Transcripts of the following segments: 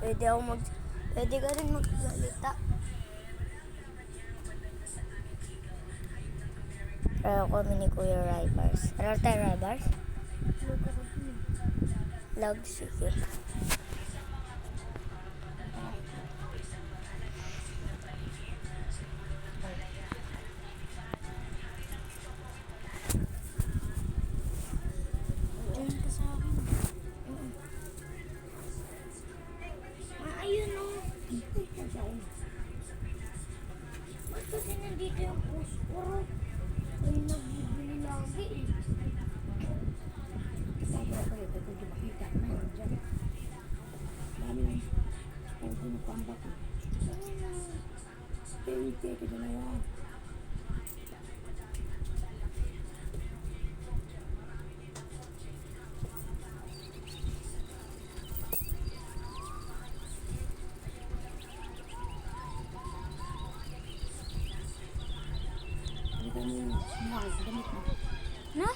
Pwede ka rin magsalita. Pero kami ni Kuya Rybars. Ano tayo, Rybars? Lag, sige. Join ka sa akin. Ayun o. Ba't kasi nandito yung pusporo? Ay, nagbibili lagi eh. Sabi ako ito, kung di makita, mayroon dyan. Dami yung sponsor ng pambak eh. Ayun o. Pwede ka dalawa. Palitan mo yung mahal, damit mo. Na?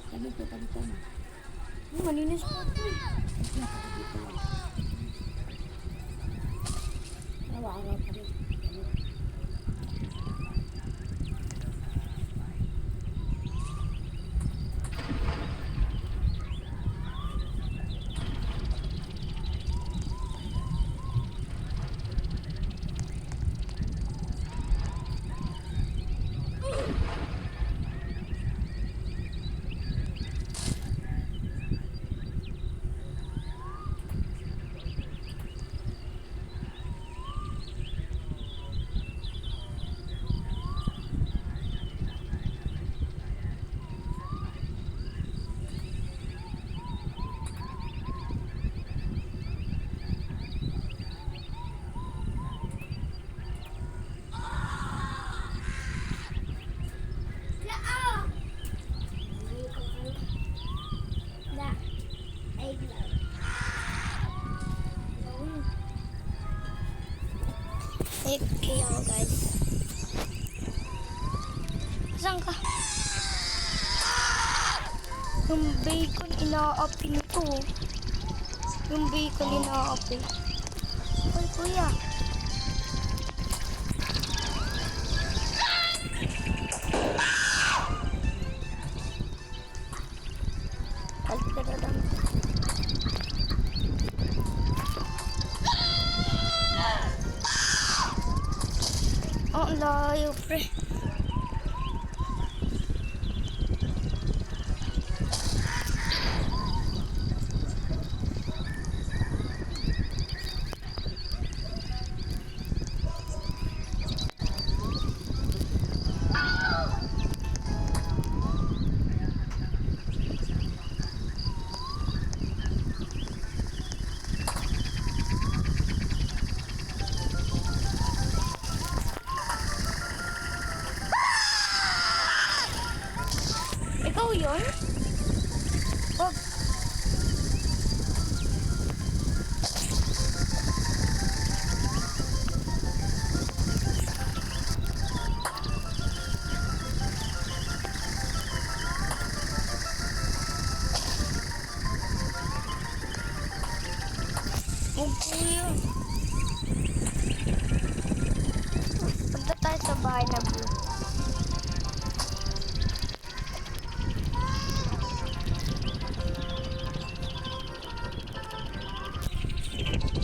Damit mo, palitan mo. Maninis ko ito eh. Dito lang. Araw-araw pa rin. Okay ako, guys. Saan ka? Yung bacon, inaapi nito. Yung bacon, inaapi. Hoy, kuya. Balik ka na lang. Oh, ang layo, pre. Ikaw yun? Wag. Wag, kuya. Punta tayo sa bahay na blue.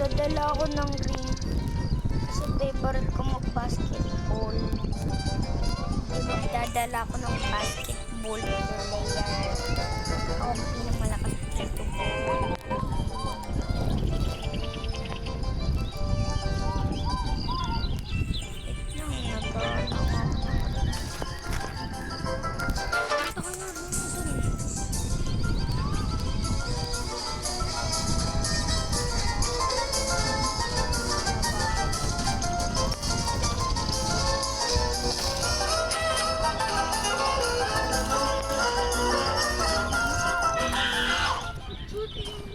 Dadala ako ng green kasi favorite ko mag-basketball. Dadala ako ng basketball player. Ako pinakamalakas dito po. Wait lang, nagkalangat. Ito ka nga dun. Shoot yung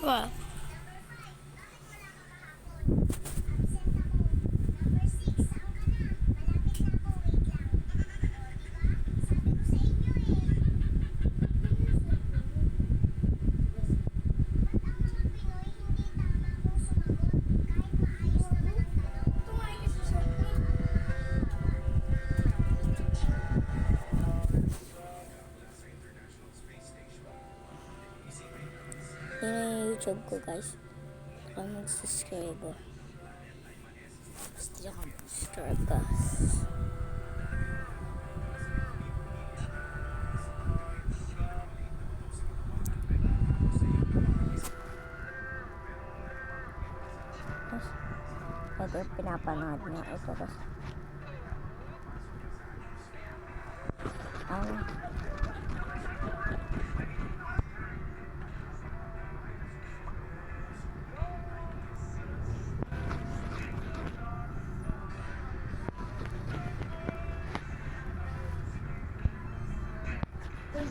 Wow. Yun na yung YouTube ko, guys. Para mag-subscribe ko. Basta ka mag-subscribe ka. Ito yung pinapanood niya. Ito kasi. Ang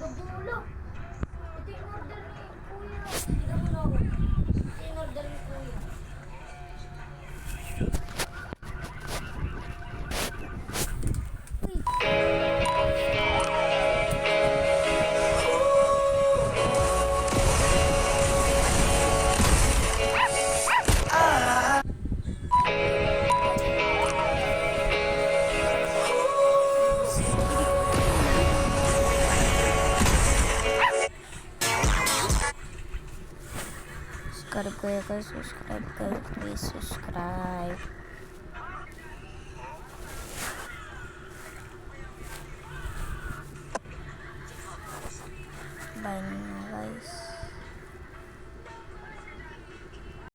babulo. Ito yung order ni Kuya. Tignan mo na ako. Ito yung order ni Kuya. Subscribe kayo guys. Subscribe kayo. Please subscribe. Bye na guys.